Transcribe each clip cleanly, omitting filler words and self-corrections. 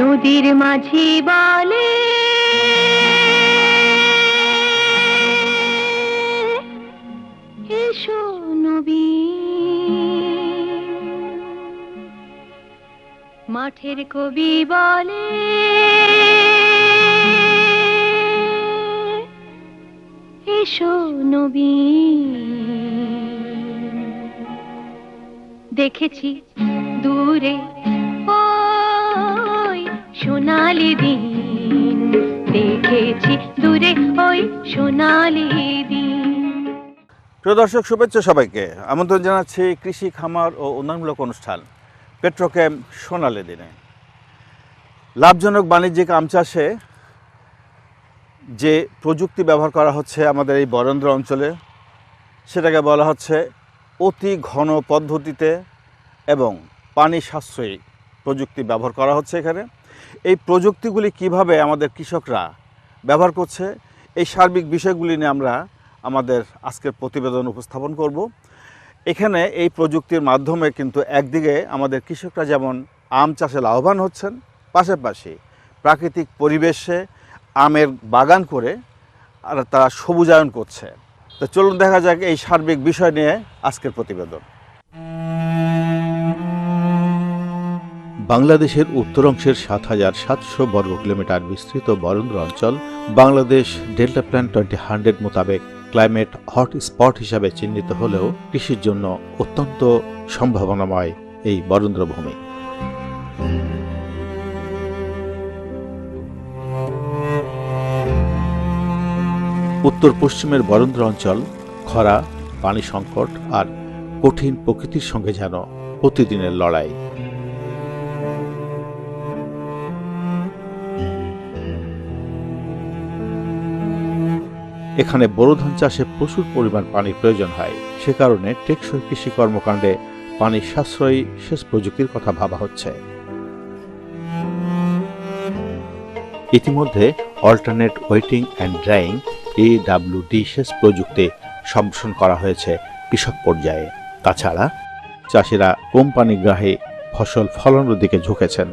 নদীর মাঝি বলে এসো নবী, মাঠের কবি বলে এসো নবী। দেখেছি দূরে ওই সোনালি দিন, দেখেছি দূরে ওই সোনালি দিন। প্রিয় দর্শক, শুভেচ্ছা সবাইকে। আমন্ত্রণ জানাচ্ছি কৃষি, খামার ও উন্নয়নমূলক অনুষ্ঠান পেট্রোকেম সোনালি দিনে। লাভজনক বাণিজ্যিক আম চাষে যে প্রযুক্তি ব্যবহার করা হচ্ছে আমাদের এই বরেন্দ্র অঞ্চলে, সেটাকে বলা হচ্ছে অতি ঘন পদ্ধতিতে এবং পানি সাশ্রয়ী প্রযুক্তি ব্যবহার করা হচ্ছে এখানে। এই প্রযুক্তিগুলি কিভাবে আমাদের কৃষকরা ব্যবহার করছে, এই সার্বিক বিষয়গুলি নিয়ে আমরা আমাদের আজকের প্রতিবেদন উপস্থাপন করব। এখানে এই প্রযুক্তির মাধ্যমে কিন্তু একদিকে আমাদের কৃষকরা যেমন আম চাষে লাভবান হচ্ছেন, পাশাপাশি প্রাকৃতিক পরিবেশে আমের বাগান করে আর তারা সবুজায়ন করছে। তো চলুন দেখা যাক এই সার্বিক বিষয় নিয়ে আজকের প্রতিবেদন। বাংলাদেশের উত্তর অংশের ৭,৭০০ বর্গ কিলোমিটার বিস্তৃত বরেন্দ্র অঞ্চল বাংলাদেশ ডেল্টা প্ল্যান 2000 মোতাবেক ক্লাইমেট হট স্পট হিসাবে চিহ্নিত হলেও কৃষির জন্য অত্যন্ত সম্ভাবনাময় এই বরেন্দ্র ভূমি। উত্তর পশ্চিমের বরেন্দ্র অঞ্চল খরা, পানি সংকট আর কঠিন প্রকৃতির সঙ্গে যেন প্রতিদিনের লড়াই। এখানে বোরো ধান চাষে প্রচুর পরিমাণ পানির প্রয়োজন হয়। সে কারণে টেকসই কৃষি কর্মকাণ্ডে পানি সাশ্রয়ী সেচ প্রযুক্তির কথা ভাবা হচ্ছে। ইতিমধ্যে alternate waiting and drawing AWD সেচ প্রযুক্তি সম্প্রসারণ করা হয়েছে কৃষক পর্যায়ে। তাছাড়া চাষিরা কম পানিগ্রাহী ফসল ফলানোর দিকে ঝুঁকেছেন।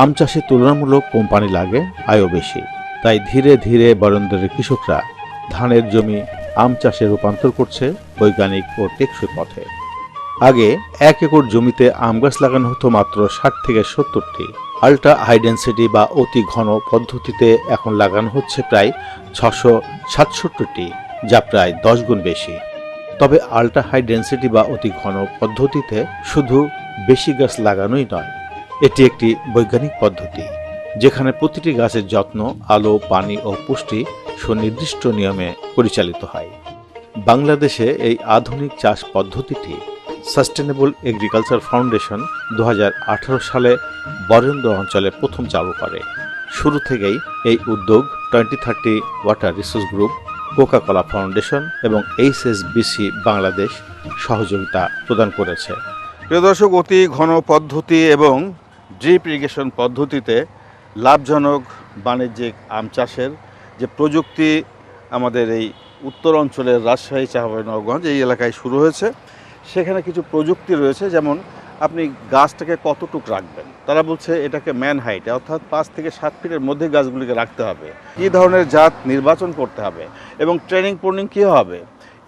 আম চাষে তুলনামূলক কম পানি লাগে, আয়ও বেশি। তাই ধীরে ধীরে বরেন্দ্রের কৃষকরা ধানের জমি আম চাষে রূপান্তর করছে বৈজ্ঞানিক ও টেকসই পথে। আগে 1 একর জমিতে আম গাছ লাগানো হতো মাত্র 60 থেকে 70টি। আল্ট্রা হাই ডেন্সিটি বা অতি ঘন পদ্ধতিতে এখন লাগানো হচ্ছে প্রায় 667টি, যা প্রায় 10 গুণ বেশি। তবে আল্ট্রা হাই ডেন্সিটি বা অতি ঘন পদ্ধতিতে শুধু বেশি গাছ লাগানোই নয়, এটি একটি বৈজ্ঞানিক পদ্ধতি যেখানে প্রতিটি গাছের যত্ন, আলো, পানি ও পুষ্টি সুনির্দিষ্ট নিয়মে পরিচালিত হয়। বাংলাদেশে এই আধুনিক চাষ পদ্ধতিটি সাস্টেনেবল এগ্রিকালচার ফাউন্ডেশন 2018 সালে বরেন্দ্র অঞ্চলে প্রথম চালু করে। শুরু থেকেই এই উদ্যোগ 2030 water resource group, Coca-Cola foundation এবং HSBC বাংলাদেশ সহযোগিতা প্রদান করেছে। প্রিয় দর্শক, অতি ঘন পদ্ধতি এবং ড্রিপ ইরিগেশন পদ্ধতিতে লাভজনক বাণিজ্যিক আম চাষের যে প্রযুক্তি আমাদের এই উত্তর অঞ্চলের রাজশাহী, চাঁপাইনবাবগঞ্জ এই এলাকায় শুরু হয়েছে, সেখানে কিছু প্রযুক্তি রয়েছে। যেমন আপনি গাছটাকে কতটুকু রাখবেন, তারা বলছে এটাকে ম্যান হাইটে, অর্থাৎ 5 থেকে 7 ফিটের মধ্যে গাছগুলিকে রাখতে হবে, কী ধরনের জাত নির্বাচন করতে হবে এবং ট্রেনিং প্রনিং কী হবে,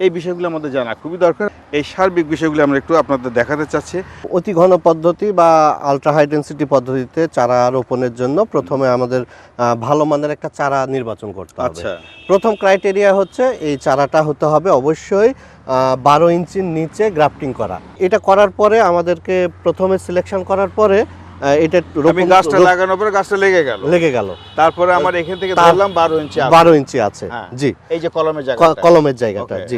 এই বিষয়গুলো আমাদের জানা খুবই দরকার। এই সার্বিক বিষয়গুলো আমরা একটু আপনাদের দেখাতে চাচ্ছি। অতি ঘন পদ্ধতি বা আলট্রা হাই ডেন্সিটি পদ্ধতিতে চারা রোপণের জন্য প্রথমে আমাদের ভালো মানের একটা চারা নির্বাচন করতে হবে। প্রথম ক্রাইটেরিয়া হচ্ছে এই চারাটা হতে হবে অবশ্যই 12 ইঞ্চির নিচে গ্রাফটিং করা। এটা করার পরে আমাদেরকে প্রথমে সিলেকশন করার পরে এটা গাছটা লাগানোর পরে গাছটা লেগে গেল, তারপরে আমার এখান থেকে ধরলাম 12 ইঞ্চি আছে। জি, এই যে কলমের জায়গাটা, জি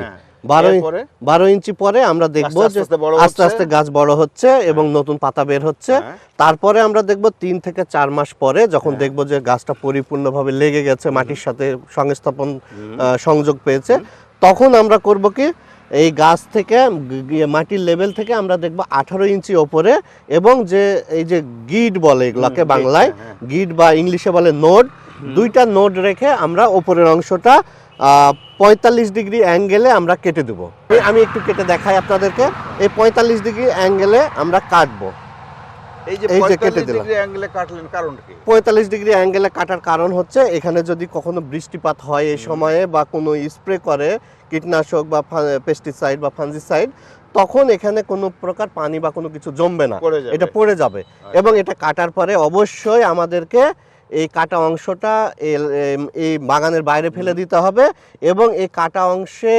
12 ইঞ্চি পরে আমরা দেখবো যে আস্তে আস্তে গাছ বড় হচ্ছে এবং নতুন পাতা বের হচ্ছে। তারপরে আমরা দেখবো 3 থেকে 4 মাস পরে যখন দেখবো যে গাছটা পরিপূর্ণভাবে লেগে গেছে, মাটির সাথে সংযোগ পেয়েছে, তখন আমরা করব কি এই গাছ থেকে মাটির লেভেল থেকে আমরা দেখব 18 ইঞ্চি ওপরে, এবং যে এই যে গিড বলে এগুলোকে বাংলায় গিড বা ইংলিশে বলে নোড, 2টা নোড রেখে আমরা ওপরের অংশটা 45 ডিগ্রি অ্যাঙ্গেলে আমরা কেটে দেব। আমি একটু কেটে দেখাই আপনাদেরকে। এই 45 ডিগ্রি অ্যাঙ্গেলে আমরা কাটবো। এই যে এই যে 45 কেটে দিলাম। ডিগ্রি অ্যাঙ্গেলে কাটলেন কারণ কি? 45 ডিগ্রি অ্যাঙ্গেলে কাটার কারণ হচ্ছে এখানে যদি কখনো বৃষ্টিপাত হয় এই সময়ে বা কোনো স্প্রে করে কীটনাশক বা পেস্টিসাইড বা ফাঞ্জিসাইড, তখন এখানে কোনো প্রকার পানি বা কোনো কিছু জমবে না, পড়ে যাবে। এটা পড়ে যাবে। এবং এটা কাটার পরে অবশ্যই আমাদেরকে এই কাটা অংশটা এই বাগানের বাইরে ফেলে দিতে হবে এবং এই কাটা অংশে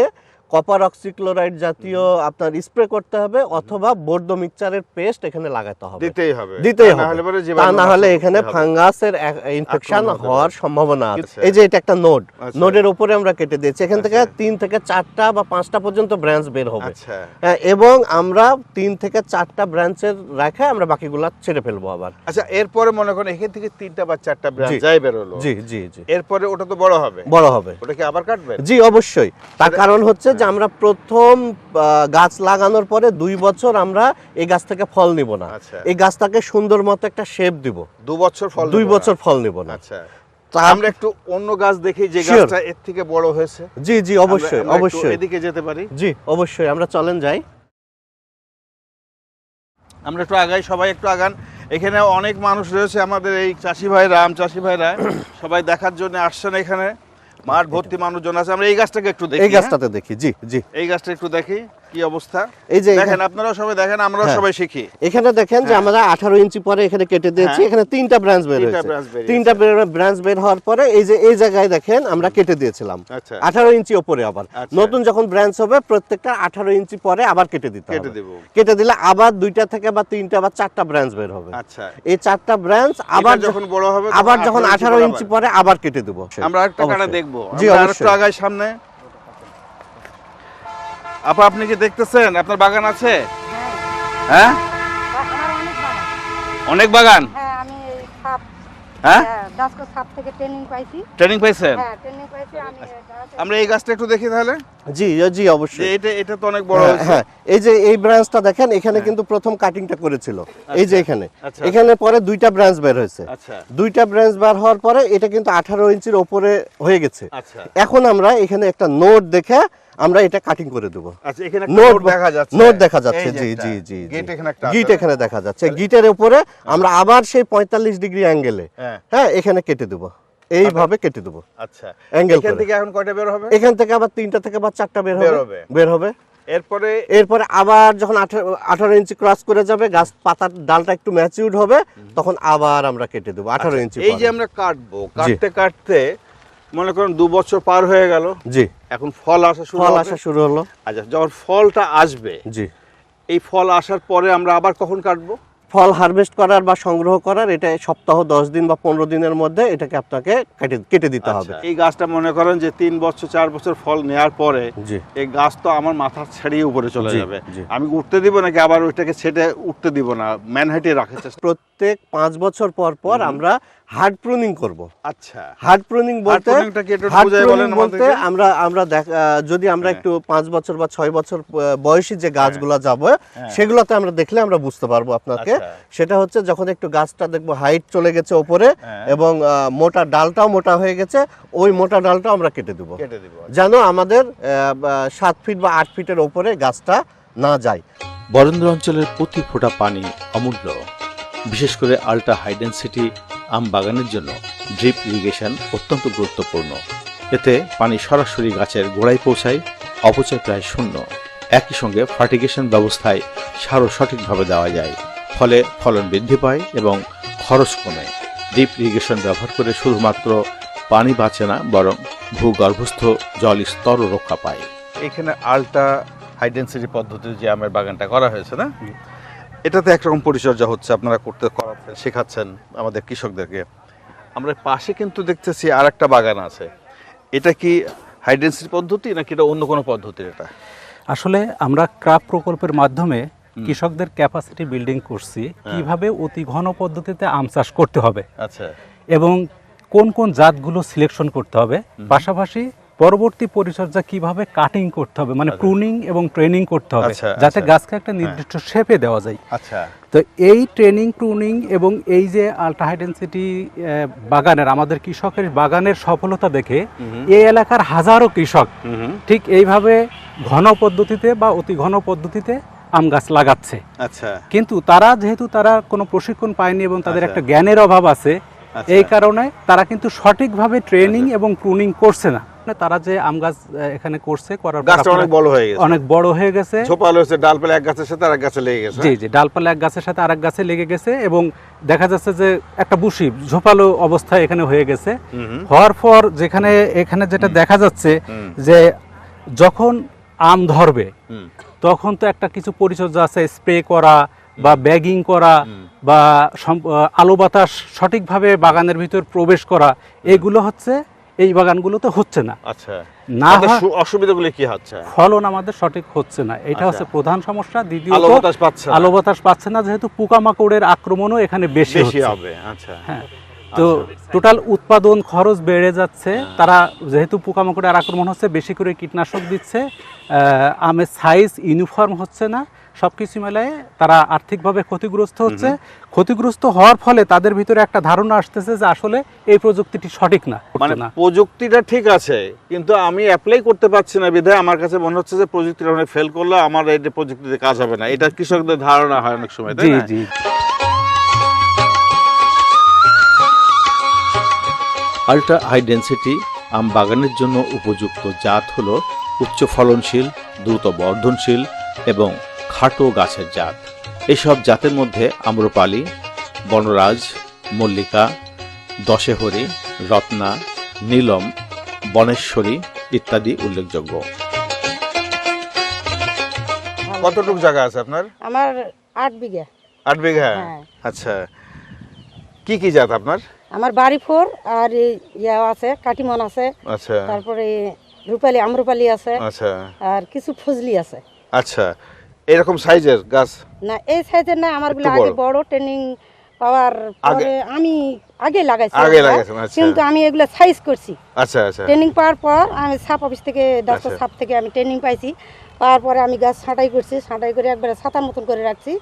কপার অক্সিক্লোরাইড জাতীয় আপনার স্প্রে করতে হবে অথবা বোর্ডো মিক্সচারের পেস্ট এখানে লাগাতে হবে, দিতেই হবে। দিতেই তা না হবে। হলে পরে তা জীবাণু না হলে নাশক এখানে হবে। ফাঙ্গাসের ইনফেকশন আক্রমণ হতে হওয়ার পারে। সম্ভাবনা আছে। আচ্ছা। এই যে এটা একটা নোড, আচ্ছা। নোডের উপরে আমরা কেটে দিয়েছি। এখান থেকে আচ্ছা। 3 থেকে 4টা বা 5টা পর্যন্ত ব্রাঞ্চ বের হবে। আচ্ছা। হ্যাঁ, এবং আমরা 3 থেকে 4টা ব্রাঞ্চের রেখে আমরা বাকিগুলা ছেড়ে ফেলবো আবার। আচ্ছা, এরপরে মনে করেন এখান থেকে 3টা বা 4টা ব্রাঞ্চ জি। যাই বের হলো, জি জি জি, এরপরে ওটা তো বড় হবে, বড় হবে। ওটা কি আবার কাটবেন? জি অবশ্যই। তার কারণ হচ্ছে যে আমরা প্রথম গাছ লাগানোর পরে 2 বছর আমরা এই গাছ থেকে ফল নিব না। আচ্ছা। এই গাছটাকে সুন্দর মতো একটা শেপ দিব, 2 বছর ফল 2 দেবো না? বছর ফল নিব না। আচ্ছা, তার- আমরা একটু অন্য গাছ দেখি যে Sure. গাছটা এর থেকে বড় হয়েছে। জি জি অবশ্যই আমরা একটু অবশ্যই, এদিকে যেতে পারি। জি অবশ্যই, আমরা চলেন যাই। আমরা একটু আগাই, সবাই একটু আগান। এখানে অনেক মানুষ রয়েছে আমাদের এই চাষি ভাইরা, আম চাষি ভাইরা সবাই দেখার জন্য আসছেন। এখানে মাঠ ভর্তি মানুষজন আছে। আমরা এই গাছটাকে একটু দেখি। এই গাছটাতে দেখি। জি জি, এই গাছটা একটু দেখি কি অবস্থা। এই যে দেখেন, আপনারাও সবাই দেখেন, আমরাও হ্যাঁ। সবাই শিখি। এখানে দেখেন যে হ্যাঁ। আমরা 18 ইঞ্চি পরে এখানে কেটে দিয়েছি। হ্যাঁ। এখানে 3টা ব্রাঞ্চ বের 3টা হয়েছে। branch বেরিয়েছে। 3টা ব্রাঞ্চ বের হওয়ার পরে এই যে এই জায়গায় দেখেন আমরা কেটে দিয়েছিলাম আচ্ছা। 18 ইঞ্চি উপরে। আবার আচ্ছা। নতুন যখন ব্রাঞ্চ হবে প্রত্যেকটা 18 ইঞ্চি পরে আবার কেটে দিতে হবে। কেটে দেবো। কেটে দিলে আবার 2টা থেকে বা 3টা বা 4টা ব্রাঞ্চ বের হবে। আচ্ছা, এই 4টা ব্রাঞ্চ আবার এটা যখন বড় হবে আবার যখন 18 ইঞ্চি পরে আবার কেটে দেবো। আমরা একটা কাটা অবশ্যই। দেখবো। জি আমরা অবশ্যই। আরেকটু আগাই সামনে। আপা, আপনি কি দেখতেছেন আপনার বাগান আছে? হ্যাঁ, অনেক বাগান। হ্যাঁ, আমি এই সাপ, হ্যাঁ, দাসকো সাপ থেকে ট্রেনিং পাইছি। ট্রেনিং পাইছেন? হ্যাঁ, ট্রেনিং পাইছি আমি। আমরা এই গাছটা একটু দেখি তাহলে। জি জি যে অবশ্যই। এটা তো অনেক বড় হ্যাঁ, হয়েছে। হ্যাঁ, এই যে এই ব্রাঞ্চটা দেখেন, এখানে কিন্তু প্রথম কাটিংটা করেছিল এই যে এখানে। আচ্ছা। এখানে পরে 2টা ব্রাঞ্চ বের হয়েছে। আচ্ছা 2টা ব্রাঞ্চ বের হওয়ার পরে এটা কিন্তু 18 ইঞ্চির উপরে হয়ে গেছে। আচ্ছা এখন আমরা এখানে একটা নোট দেখে আমরা এটা কাটিং করে দেব। আচ্ছা, এখানে নোট নোট দেখা যাচ্ছে। নোট দেখা যাচ্ছে। এই যে জি একটা জি জি, গেট এখানে একটা গিট আছে। এখানে দেখা যাচ্ছে। গিটের উপরে আমরা আবার সেই 45 ডিগ্রি অ্যাঙ্গেলে হ্যাঁ। হ্যাঁ এখানে কেটে দেব, এইভাবে কেটে দেব আচ্ছা, অ্যাঙ্গেল এখান করে। থেকে এখন কয়টা বের হবে? এখান থেকে আবার 3টা থেকে বা 4টা বের বের হবে হবে। বের হবে। এরপরে এরপরে আবার যখন 18 ইঞ্চি ক্রস করে যাবে, গাছ পাতার ডালটা একটু ম্যাচিউরড হবে, তখন আবার আমরা কেটে দেবো 18 ইঞ্চি এই যে পরে। আমরা কাটবো, কাটতে কাটতে মনে করুন 2 বছর পার হয়ে গেল, জি, এখন ফল আসা শুরু ফল হবে। আসা শুরু হলো। আচ্ছা, যখন ফলটা আসবে, জি, এই ফল আসার পরে আমরা আবার কখন কাটবো? ফল হারভেস্ট করার বা সংগ্রহ করার এটা সপ্তাহ 10 দিন বা 15 দিনের মধ্যে এটাকে আপনাকে কেটে দিতে হবে। আচ্ছা, এই গাছটা মনে করেন যে 3 বছর 4 বছর ফল নেওয়ার পরে জি, এই গাছ তো আমার মাথার ছেড়িয়ে উপরে চলে জি, যাবে। জি। আমি উঠতে দিব নাকি আবার ওইটাকে ছেটে উঠতে দিব না, ম্যানহাইটে রাখার চেষ্টা? প্রত্যেক 5 বছর পর পর আমরা হার্ড প্রুনিং করব। আচ্ছা, হার্ড প্রুনিং বলতে প্রুনিংটা কি একটু হার্ড বুঝাই বলেন প্রুনিং বলতে আমাদেরকে? আমরা যদি আমরা হ্যাঁ। একটু 5 বছর বা 6 বছর বয়সী যে গাছগুলো যাব, হ্যাঁ। সেগুলোতে আমরা দেখলে আমরা বুঝতে পারবো আপনাকে। আচ্ছা। সেটা হচ্ছে যখন একটু গাছটা দেখবো হাইট চলে গেছে উপরে হ্যাঁ। এবং মোটা ডালটাও মোটা হয়ে গেছে, ওই মোটা ডালটাও আমরা কেটে দেবো, কেটে দিব। যেন আমাদের 7 ফিট বা 8 ফিটের উপরে গাছটা না যায়। বরেন্দ্র অঞ্চলের প্রতি ফোঁটা পানি অমূল্য। বিশেষ করে আল্ট্রা হাই ডেনসিটি আম বাগানের জন্য ড্রিপ ইরিগেশন অত্যন্ত গুরুত্বপূর্ণ। এতে পানি সরাসরি গাছের গোড়ায় পৌঁছায়, অপচয় প্রায় শূন্য। একই সঙ্গে ফার্টিগেশন ব্যবস্থায় সারও সঠিকভাবে দেওয়া যায়, ফলে ফলন বৃদ্ধি পায় এবং খরচ কমে। ড্রিপ ইরিগেশন ব্যবহার করে শুধুমাত্র পানি বাঁচে না, বরং ভূগর্ভস্থ জল স্তরও রক্ষা পায়। এখানে আল্ট্রা হাই ডেনসিটি পদ্ধতিতে যে আমের বাগানটা করা হয়েছে না, এটাতে একরকম পরিচর্যা হচ্ছে, আপনারা করাচ্ছেন, শেখাচ্ছেন আমাদের কৃষকদেরকে। আমরা পাশে কিন্তু দেখতেছি আর একটা বাগান আছে। এটা কি হাই ডেনসিটি পদ্ধতি নাকি এটা অন্য কোনো পদ্ধতি? এটা আসলে আমরা ক্রাপ প্রকল্পের মাধ্যমে কৃষকদের ক্যাপাসিটি বিল্ডিং করছি কিভাবে অতি ঘন পদ্ধতিতে আম চাষ করতে হবে আচ্ছা, এবং কোন কোন জাতগুলো সিলেকশন করতে হবে, পাশাপাশি পরবর্তী পরিচর্যা কিভাবে কাটিং করতে হবে, মানে প্রুনিং এবং ট্রেনিং করতে হবে, আচ্ছা, যাতে আচ্ছা। গাছকে একটা নির্দিষ্ট শেপে দেওয়া যায়। আচ্ছা, তো এই ট্রেনিং প্রুনিং এবং এই যে আল্ট্রা হাই ডেনসিটি বাগানের আমাদের কৃষকের বাগানের সফলতা দেখে এই এলাকার হাজারো কৃষক ঠিক এইভাবে ঘন পদ্ধতিতে বা অতি ঘন পদ্ধতিতে আম গাছ লাগাচ্ছে। আচ্ছা, কিন্তু যেহেতু তারা কোনো প্রশিক্ষণ পায়নি এবং তাদের আচ্ছা। একটা জ্ঞানের অভাব আছে, আচ্ছা। এই কারণে তারা কিন্তু সঠিকভাবে ট্রেনিং এবং প্রুনিং করছে না। তারা যে আম গাছ এখানে করছে, করার পর গাছটা অনেক বড় হয়ে গেছে, অনেক বড় হয়ে গেছে, ঝোপালো হয়েছে, ডালপালা এক গাছের সাথে আরেক গাছে লেগে গেছে। জি জি, ডালপালা এক গাছের সাথে আরেক গাছে লেগে গেছে এবং দেখা যাচ্ছে যে একটা বুশি ঝোপালো অবস্থায় এখানে হয়ে গেছে। হওয়ার পর এখানে যেটা দেখা যাচ্ছে যে যখন আম ধরবে তখন তো একটা কিছু পরিচর্যা আছে, স্প্রে করা বা ব্যাগিং করা বা আলো বাতাস সঠিকভাবে বাগানের ভিতর প্রবেশ করা, এগুলো হচ্ছে এই বাগানগুলোতে হচ্ছে না। আচ্ছা, না অসুবিধাগুলো কি হচ্ছে? ফলন আমাদের সঠিক হচ্ছে না, এটা হচ্ছে প্রধান সমস্যা। দ্বিতীয়ত আলো বাতাস পাচ্ছে না, যেহেতু পোকামাকড়ের আক্রমণও এখানে বেশি হবে। আচ্ছা, হ্যাঁ, তো টোটাল উৎপাদন খরচ বেড়ে যাচ্ছে। তারা যেহেতু পোকামাকড়ের আক্রমণ হচ্ছে, বেশি করে কীটনাশক দিচ্ছে, আমের সাইজ ইউনিফর্ম হচ্ছে না, সবকিছু মেলায় তারা আর্থিকভাবে ক্ষতিগ্রস্ত হচ্ছে। ক্ষতিগ্রস্ত হওয়ার ফলে তাদের ভিতরে একটা ধারণা আসতেছে যে আসলে এই প্রযুক্তিটি সঠিক না। মানে প্রযুক্তিটা ঠিক আছে কিন্তু আমি অ্যাপ্লাই করতে পারছি না, বিধায় আমার কাছে মনে হচ্ছে যে প্রযুক্তিটা অনেক ফেল করলো, আমার এই প্রযুক্তিতে কাজ হবে না। এটা কৃষকদের ধারণা হয় অনেক সময়, তাই না? জি। আল্ট্রা হাই ডেনসিটি আম বাগানের জন্য উপযুক্ত জাত হলো উচ্চ ফলনশীল, দ্রুত বর্ধনশীল এবং খাটো গাছের জাত। এসব জাতের মধ্যে আম্রপালি, বনরাজ, মল্লিকা, দশেহরি, রত্না, নীলম, বনেশ্বরী ইত্যাদি উল্লেখযোগ্য। কতটুকু জায়গা আছে আপনার? আমার 8 বিঘা। 8 বিঘা? হ্যাঁ। আচ্ছা, কি কি জাত আপনার? আমার বাড়ি ফোর আর ইয়া আছে, কাটিমন আছে, আচ্ছা, তারপরে রূপালি আম্রপালি আছে, আচ্ছা, আর কিছু ফজলি আছে। আচ্ছা, এরকম সাইজের গাছ? না, এই সাইজের না, আমার গুলো আগে বড় ট্রেনিং পাওয়ার পরে আমি আগে লাগাইছি, কিন্তু আমি এগুলো সাইজ করছি। আচ্ছা আচ্ছা, ট্রেনিং পাওয়ার পর আমি সাপ অফিস থেকে, ডাক্তার সাপ থেকে আমি ট্রেনিং পাইছি। পাওয়ার পরে আমি গাছ ছাঁটাই করছি, ছাঁটাই করে একবারে ছাতার মতন করে রাখছি।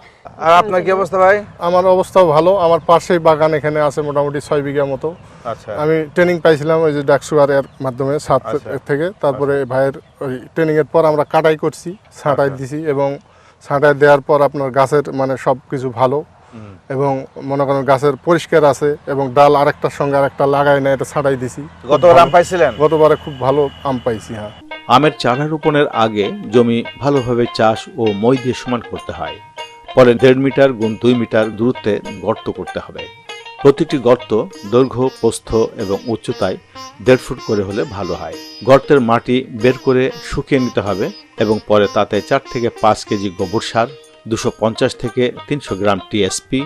আর আপনার কি অবস্থা ভাই? আমার অবস্থাও ভালো। আমার পাশেই বাগান এখানে আছে মোটামুটি 6 বিঘা মতো। আচ্ছা, আমি ট্রেনিং পাইছিলাম ওই যে ডাকসুয়ার এর মাধ্যমে সাত থেকে। তারপরে ভাইয়ের ওই ট্রেনিং এর পর আমরা কাটাই করছি, ছাঁটাই দিছি এবং ছাঁটাই দেওয়ার পর আপনার গাছের মানে সব কিছু ভালো এবং মনে করেন গাছের পরিষ্কার আছে এবং ডাল আরেকটার সঙ্গে আরেকটা লাগাই না, এটা ছাঁটাই দিছি। গতবার আম পাইছিলেন? গতবারে খুব ভালো আম পাইছি। হ্যাঁ, আমের চারা রোপণের আগে জমি ভালোভাবে চাষ ও মই দিয়ে সমান করতে হয়। পরে 1.5 মিটার গুণ 2 মিটার দূরত্বে গর্ত করতে হবে। প্রতিটি গর্ত দৈর্ঘ্য, প্রস্থ এবং উচ্চতায় 1.5 ফুট করে হলে ভালো হয়। গর্তের মাটি বের করে শুকিয়ে নিতে হবে এবং পরে তাতে 4 থেকে 5 কেজি গোবর সার, 250 থেকে 300 গ্রাম টিএসপি,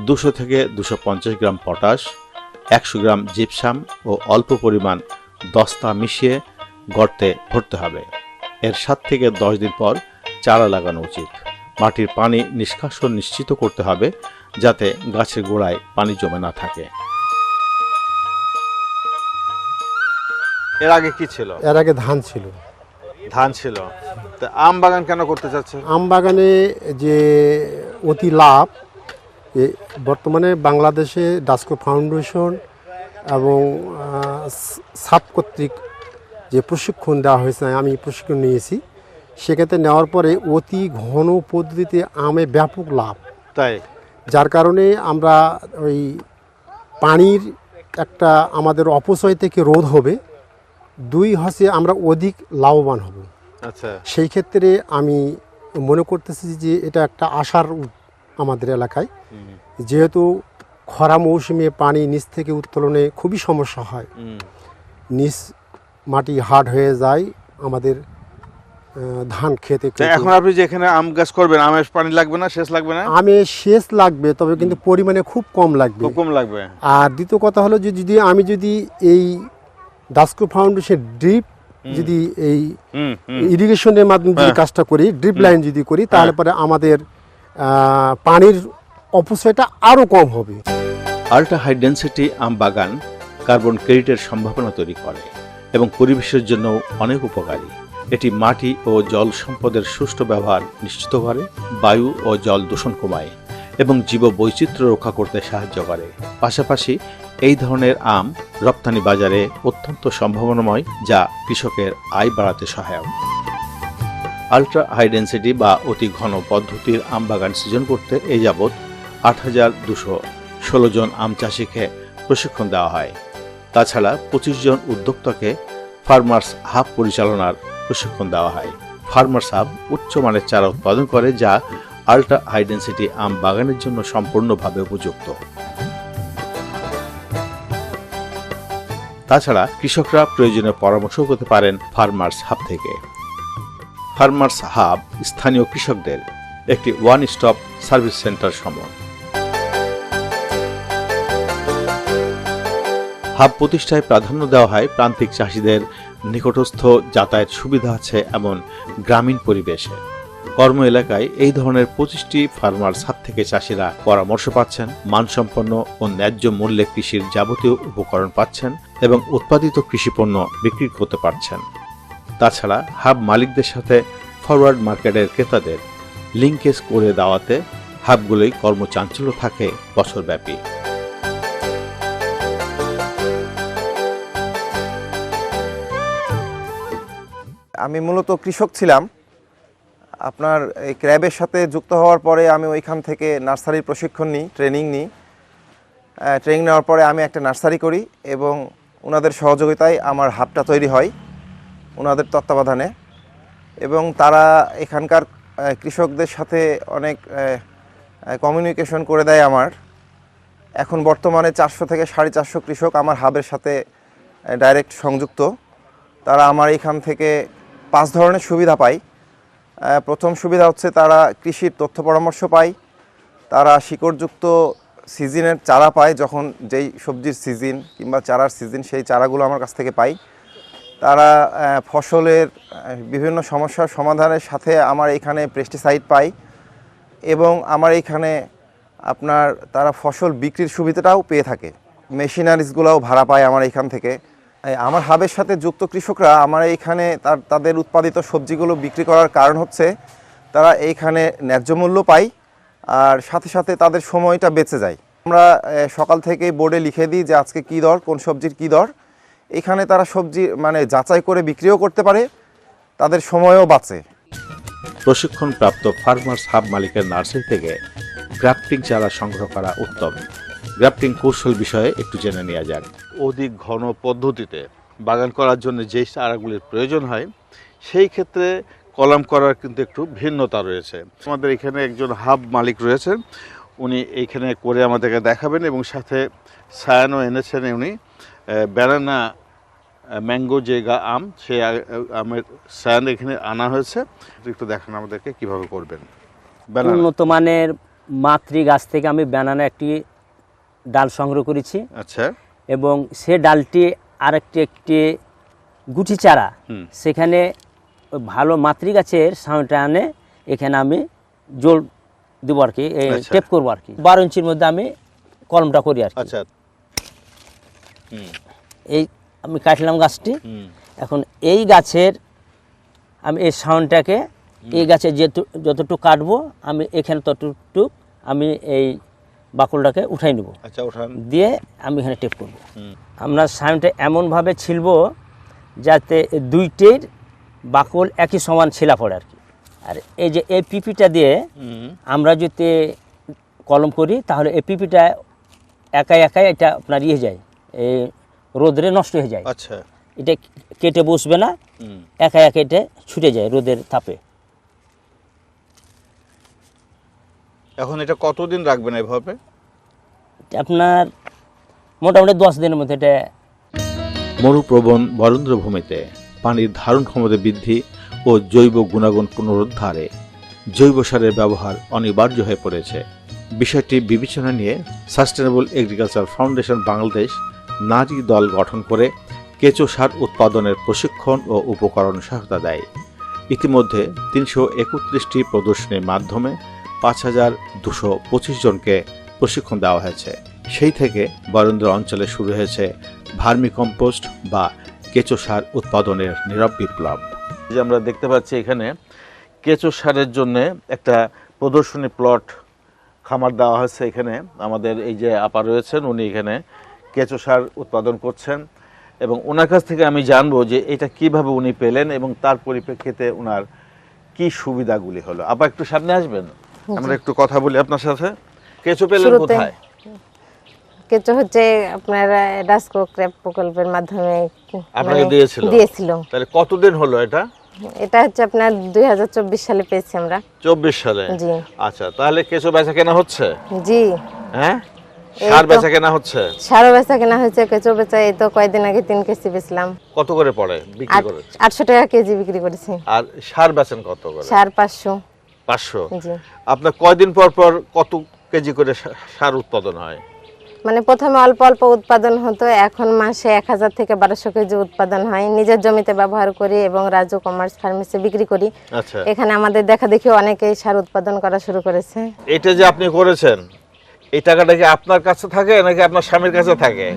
200 থেকে 250 গ্রাম পটাশ, 100 গ্রাম জিপসাম ও অল্প পরিমাণ দস্তা মিশিয়ে গর্তে ভরতে হবে। এর 7 থেকে 10 দিন পর চারা লাগানো উচিত। মাটির পানি নিষ্কাশন নিশ্চিত করতে হবে যাতে গাছের গোড়ায় পানি জমে না থাকে। এর আগে কি ছিল? এর আগে ধান ছিল। ধান ছিল। তা আম বাগান কেন করতে চাচ্ছে? আম বাগানে যে অতি লাভ, বর্তমানে বাংলাদেশে ডাস্কো ফাউন্ডেশন এবং সাপ কর্তৃক যে প্রশিক্ষণ দেওয়া হয়েছে, আমি প্রশিক্ষণ নিয়েছি, সেক্ষেত্রে নেওয়ার পরে অতি ঘন পদ্ধতিতে আমে ব্যাপক লাভ। তাই যার কারণে আমরা ওই পানির একটা আমাদের অপচয় থেকে রোধ হবে, 2 হচ্ছে আমরা অধিক লাভবান হব। আচ্ছা, সেই ক্ষেত্রে আমি মনে করতেছি যে এটা একটা আশার আমাদের এলাকায়, যেহেতু খরা মৌসুমে পানি নিচ থেকে উত্তোলনে খুবই সমস্যা হয়, নিচ মাটি হার্ড হয়ে যায় আমাদের ধান খেতে। এখন আপনি যে এখানে আম গাছ করবেন, আমের পানি লাগবে না, সেচ লাগবে না? আমে সেচ লাগবে, তবে কিন্তু পরিমাণে খুব কম লাগবে। খুব কম লাগবে। আর দ্বিতীয় কথা হলো যে আমি যদি এই ডাস্কো ফাউন্ডেশন ড্রিপ যদি এই ইরিগেশনের মাধ্যমে যদি কাজটা করি, ড্রিপ লাইন যদি করি, তাহলে পরে আমাদের পানির অপচয়টা আরো কম হবে। আল্ট্রা হাই ডেনসিটি আম বাগান কার্বন ক্রেডিটের সম্ভাবনা তৈরি করে এবং পরিবেশের জন্য অনেক উপকারী। এটি মাটি ও জল সম্পদের সুষ্ঠু ব্যবহার নিশ্চিত করে, বায়ু ও জল দূষণ কমায় এবং জীববৈচিত্র্য রক্ষা করতে সাহায্য করে। পাশাপাশি এই ধরনের আম রপ্তানি বাজারে অত্যন্ত সম্ভাবনাময়, যা কৃষকের আয় বাড়াতে সহায়ক। আলট্রা হাই ডেন্সিটি বা অতি ঘন পদ্ধতির আম বাগান সৃজন করতে এই যাবৎ 8,216 জন আম চাষিকে প্রশিক্ষণ দেওয়া হয়। তাছাড়া 25 জন উদ্যোক্তাকে ফার্মার্স হাব পরিচালনার প্রশিক্ষণ দেওয়া হয়। ফার্মার্স হাব উচ্চমানের চারা উৎপাদন করে, যা আলট্রা হাই ডেন্সিটি আম বাগানের জন্য সম্পূর্ণভাবে উপযুক্ত। তাছাড়া কৃষকরা প্রয়োজনীয় পরামর্শ করতে পারেন ফার্মার্স হাব থেকে। ফার্মার্স হাব স্থানীয় কৃষকদের একটি ওয়ান স্টপ সার্ভিস সেন্টার সমান। হাব প্রতিষ্ঠায় প্রাধান্য দেওয়া হয় প্রান্তিক চাষিদের নিকটস্থ যাতায়াত সুবিধা আছে এমন গ্রামীণ পরিবেশে। কর্ম এলাকায় এই ধরনের 25টি ফার্মার্স হাব থেকে চাষিরা পরামর্শ পাচ্ছেন, মানসম্পন্ন ও ন্যায্য মূল্যে কৃষির যাবতীয় উপকরণ পাচ্ছেন এবং উৎপাদিত কৃষিপণ্য বিক্রি করতে পারছেন। তাছাড়া হাব মালিকদের সাথে ফরওয়ার্ড মার্কেটের ক্রেতাদের লিঙ্কেজ করে দেওয়াতে হাবগুলোই কর্মচাঞ্চল্য থাকে বছরব্যাপী। আমি মূলত কৃষক ছিলাম। আপনার এই ক্র্যাবের সাথে যুক্ত হওয়ার পরে আমি ওইখান থেকে নার্সারির প্রশিক্ষণ নিই, ট্রেনিং নেওয়ার পরে আমি একটা নার্সারি করি এবং ওনাদের সহযোগিতায় আমার হাবটা তৈরি হয়, ওনাদের তত্ত্বাবধানে। এবং তারা এখানকার কৃষকদের সাথে অনেক কমিউনিকেশন করে দেয় আমার। এখন বর্তমানে 400 থেকে 450 কৃষক আমার হাবের সাথে ডাইরেক্ট সংযুক্ত। তারা আমার এখান থেকে 5 ধরনের সুবিধা পায়। প্রথম সুবিধা হচ্ছে তারা কৃষির তথ্য পরামর্শ পায়, তারা শিকড়যুক্ত সিজনের চারা পায়, যখন যেই সবজির সিজন কিংবা চারার সিজন সেই চারাগুলো আমার কাছ থেকে পায়। তারা ফসলের বিভিন্ন সমস্যার সমাধানের সাথে আমার এখানে পেস্টিসাইড পায় এবং আমার এখানে আপনার তারা ফসল বিক্রির সুবিধাটাও পেয়ে থাকে। মেশিনারিজগুলোও ভাড়া পায় আমার এখান থেকে। আমার হাবের সাথে যুক্ত কৃষকরা আমার এইখানে তাদের উৎপাদিত সবজিগুলো বিক্রি করার কারণ হচ্ছে তারা এইখানে ন্যায্য মূল্য পায় আর সাথে সাথে তাদের সময়টা বেঁচে যায়। আমরা সকাল থেকে বোর্ডে লিখে দিই যে আজকে কী দর, কোন সবজির কী দর। এখানে তারা সবজি যাচাই করে বিক্রিও করতে পারে, তাদের সময়ও বাঁচে। প্রশিক্ষণপ্রাপ্ত ফার্মার্স হাব মালিকের নার্সারি থেকে গ্রাফটিং চারা সংগ্রহ করা উত্তম। গ্রাফটিং কৌশল বিষয়ে একটু জেনে নেওয়া যাক। অধিক ঘন পদ্ধতিতে বাগান করার জন্য যে চারাগুলির প্রয়োজন হয় সেই ক্ষেত্রে কলাম করার কিন্তু একটু ভিন্নতা রয়েছে। আমাদের এখানে একজন হাব মালিক রয়েছেন, উনি এইখানে করে আমাদেরকে দেখাবেন এবং সাথে সায়ানও এনেছেন। উনি ব্যানানা ম্যাঙ্গো যে আম, সেই আমের সায়ান এখানে আনা হয়েছে। একটু দেখান আমাদেরকে কিভাবে করবেন। উন্নত মানের মাতৃ গাছ থেকে আমি ব্যানানা একটি ডাল সংগ্রহ করেছি। আচ্ছা। এবং সে ডালটি একটি গুটি চারা, সেখানে ভালো মাতৃ গাছের সাউন্ডটা আনে এখানে আমি জোর দেবো আর কি, টেপ করবো আর কি। 12 ইঞ্চির মধ্যে আমি কলমটা করি আর কি। আচ্ছা। এই আমি কাটলাম গাছটি। এখন এই গাছের আমি এই সাউন্ডটাকে এই গাছে যতটুকু কাটবো আমি এখানে ততটুকু আমি এই বাকলটাকে উঠাই নেব। আচ্ছা, উঠান। দিয়ে আমি এখানে টেপ করব। আমরা সাউন্ডটা এমনভাবে ছিলব যাতে দুইটির বাকল একই সমান ছিলা পড়ে আর কি। আর এই যে এই পিপিটা দিয়ে আমরা যদি কলম করি তাহলে এই পিপিটা একাই এটা আপনার ইয়ে যায়, এই রোদরে নষ্ট হয়ে যায়। আচ্ছা। এটা কেটে বসবে না, একা এটা ছুটে যায় রোদের তাপে। এখন এটা কতদিন রাখবেন এভাবে? আপনার মোটামুটি 10 দিনের মধ্যে। এটা মরুপ্রবণ বরেন্দ্রভূমিতে পানির ধারণ ক্ষমতা বৃদ্ধি ও জৈব গুণাগুণ পুনরুদ্ধারে জৈব সারের ব্যবহার অনিবার্য হয়ে পড়েছে। বিষয়টি বিবেচনা নিয়ে সাস্টেনেবল এগ্রিকালচার ফাউন্ডেশন বাংলাদেশ নারী দল গঠন করে কেঁচো সার উৎপাদনের প্রশিক্ষণ ও উপকরণ সহায়তা দেয়। ইতিমধ্যে 331টি প্রদর্শনীর মাধ্যমে 5,225 জনকে প্রশিক্ষণ দেওয়া হয়েছে। সেই থেকে বরেন্দ্র অঞ্চলে শুরু হয়েছে ভার্মি কম্পোস্ট বা কেঁচো সার উৎপাদনের নীরব বিপ্লব। যে আমরা দেখতে পাচ্ছি এখানে কেঁচো সারের জন্য একটা প্রদর্শনী প্লট খামার দেওয়া হয়েছে। এখানে আমাদের এই যে আপা রয়েছেন, উনি এখানে কেঁচো সার উৎপাদন করছেন এবং ওনার কাছ থেকে আমি জানবো যে এটা কিভাবে উনি পেলেন এবং তার পরিপ্রেক্ষিতে ওনার কি সুবিধাগুলি হলো? আপা একটু সামনে আসবেন, আমরা একটু কথা বলি আপনার সাথে। কেঁচো পেলেন কোথায়? কেঁচো হচ্ছে আপনার ডাস্কো ক্র্যাব প্রকল্পের মাধ্যমে আপনাকে দিয়েছিল। তাহলে কতদিন হলো এটা? এটা হচ্ছে আপনার 2024 সালে পেয়েছি আমরা। 24 সালে? জি। আচ্ছা, তাহলে কেঁচো বেচা কেনা হচ্ছে? জি। হ্যাঁ, সার বেচা কেনা হচ্ছে? সার বেচা কেনা হচ্ছে, কেঁচো বেচা এই তো কয়েকদিন আগে 3 কেজি বেচলাম। কত করে পড়ে বিক্রি করে? 800 টাকা কেজি বিক্রি করেছি। আর সার বেচেন কত করে? সার 500। 500? জি। আপনার কয়দিন পর পর কত কেজি করে সার উৎপাদন হয়? মানে প্রথমে অল্প অল্প উৎপাদন হতো, এখন মাসে 1000 থেকে 1200 কেজি উৎপাদন হয়। নিজের জমিতে ব্যবহার করি এবং রাজু কমার্স ফার্মেসি বিক্রি করি। আচ্ছা। এখানে আমাদের দেখা দেখি অনেকেই সার উৎপাদন করা শুরু করেছে। এটা যে আপনি করেছেন, এই টাকাটা কি আপনার কাছে থাকে নাকি আপনার স্বামীর কাছে থাকে?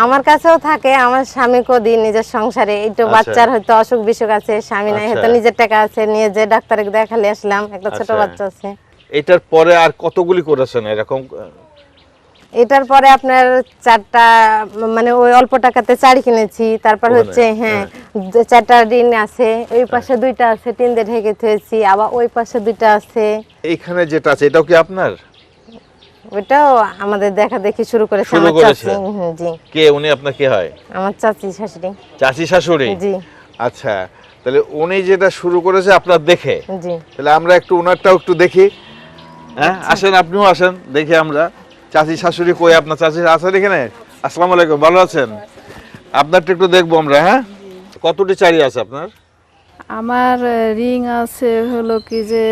আমার কাছেও থাকে, আমার স্বামীকেও দিই নিজের সংসারে। একটু বাচ্চার হয়তো অসুখ বিসুখ আছে, স্বামী নাই, হয়তো নিজের টাকা আছে, নিয়ে যে ডাক্তারে দেখালে আসলাম, একটা ছোট বাচ্চা আছে। এটার পরে আর কতগুলি করেছেন এরকম? এটার পরে আপনার 4টা, মানে ওই অল্প টাকাতে 4 কিনেছি। তারপর হচ্ছে হ্যাঁ 4টা ঋণ আছে, ওই পাশে 2টা আছে, টিন দিয়ে ঢেকে থুয়েছি, আবার ওই পাশে 2টা আছে। এইখানে যেটা আছে এটাও কি আপনার? ওটাও আমাদের দেখা দেখি শুরু করেছে আমার চাচি। জি। কে উনি? আপনার কে হয়? আমার চাচি শাশুড়ি। চাচি শাশুড়ি? জি। আচ্ছা, তাহলে উনি যেটা শুরু করেছে আপনার দেখে, জি। তাহলে আমরা একটু ওনারটাও একটু দেখি। হ্যাঁ, আসেন, আপনিও আসেন, দেখি আমরা চাচি শাশুড়ি কই। আপনার চাচি আছেন এখানে? আসসালামু আলাইকুম, ভালো আছেন? আপনারটা একটু দেখবো আমরা। হ্যাঁ, কতটি চারি আছে আপনার? আমার রিং আছে হলো কি যে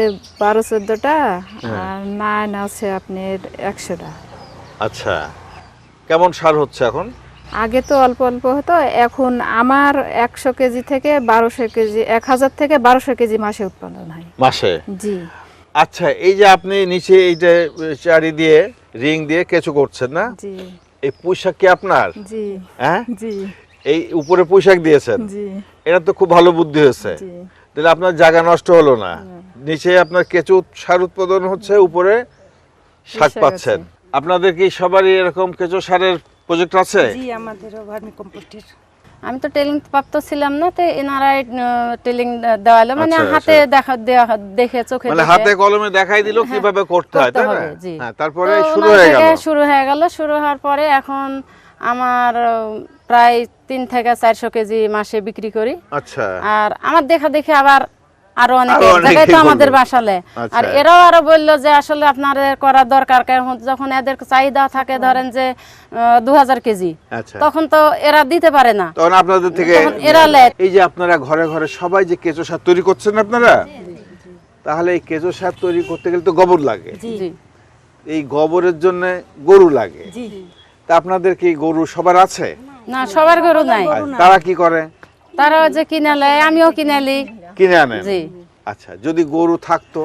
12-14টা, আর 9 আছে আপনার 100টা। আচ্ছা, কেমন সার হচ্ছে এখন? আগে তো অল্প অল্প হতো, এখন আমার 100 কেজি থেকে 1200 কেজি, 1000 থেকে 1200 কেজি মাসে উৎপাদন হয়। মাসে? জি। আচ্ছা, এই যে আপনি নিচে এই যে চারি দিয়ে রিং দিয়ে কেঁচো করছেন না? জি। এই পুঁইশাক কি আপনার? জি। হ্যাঁ, জি। এই উপরে পুঁইশাক দিয়েছেন? জি। এটা তো খুব ভালো বুদ্ধি হয়েছে। তাহলে আপনার জায়গা নষ্ট হলো না। নিচে আপনার কেঁচো সার উৎপাদন হচ্ছে, উপরে শাক পাচ্ছেন। আপনাদের কি সবারই এরকম কেঁচো সারের প্রজেক্ট আছে? জি, আমাদেরও ভার্মি কম্পোস্টের। আমি তো ট্রেনিং প্রাপ্ত ছিলাম না, তো এনারাই ট্রেনিং দেওয়ালো, মানে হাতে দেখে চোখে মানে হাতে কলমে দেখাই দিল কিভাবে করতে হয়, তাই না? হ্যাঁ, তারপরে শুরু হয়ে গেল। শুরু হওয়ার পরে এখন আমার প্রায় 3 থেকে 400 কেজি মাসে বিক্রি করি। আচ্ছা। আর আমার দেখা দেখে আবার আরো অনেকে জায়গায় তো আমাদের বাসালে, আর এরাও আরো বললো যে আসলে আপনাদের করা দরকার, কারণ যখন এদের চাহিদা থাকে ধরেন যে 2000 কেজি, তখন তো এরা দিতে পারে না, তখন আপনাদের থেকে এরা এই যে আপনারা ঘরে ঘরে সবাই যে কেঁচো সার তৈরি করছেন আপনারা, তাহলে এই কেঁচো সার তৈরি করতে গেলে তো গোবর লাগে। এই গোবরের জন্য গরু লাগে। তা আপনাদের কি গরু সবার আছে? না, সবার গরু নাই। তারা কি করে? তারা যে কিনে নেয়, আমিও কিনে নিই। কিনে আনেন? জি। আচ্ছা, যদি গরু থাকতো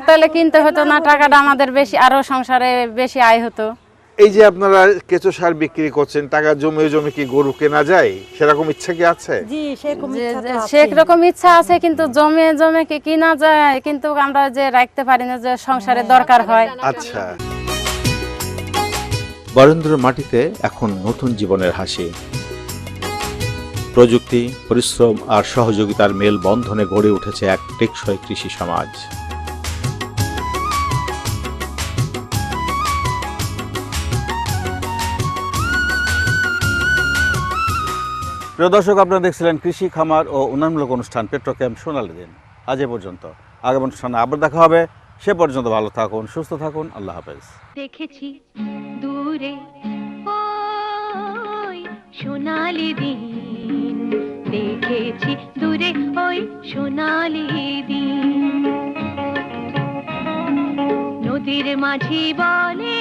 তাহলে কিনতে হতো না, টাকাটা আমাদের বেশি, আরো সংসারে বেশি আয় হতো। এই যে আপনারা কেঁচো সার বিক্রি করছেন, টাকা জমে কি গরু কেনা যায়? সেরকম ইচ্ছা কি আছে? জি, সেরকম ইচ্ছা আছে, কিন্তু জমে কি কিনা যায়, কিন্তু আমরা যে রাখতে পারি না, যে সংসারে দরকার হয়। আচ্ছা। বরেন্দ্র মাটিতে এখন নতুন জীবনের হাসি। প্রযুক্তি, পরিশ্রম আর সহযোগিতার মেল বন্ধনে গড়ে উঠেছে এক টেকসই কৃষি সমাজ। প্রিয় দর্শক, আপনারা দেখছিলেন কৃষি, খামার ও উন্নয়নমূলক অনুষ্ঠান পেট্রোক্যাম্প সোনালী দিন। আজ এ পর্যন্ত। আগামী অনুষ্ঠানে আবার দেখা হবে। সে পর্যন্ত ভালো থাকুন, সুস্থ থাকুন। আল্লাহ হাফেজ। দেখেছি দূরে ওই সোনালি দিন, দেখেছি দূরে ওই সোনালি দিন, নদীর মাঝি বলে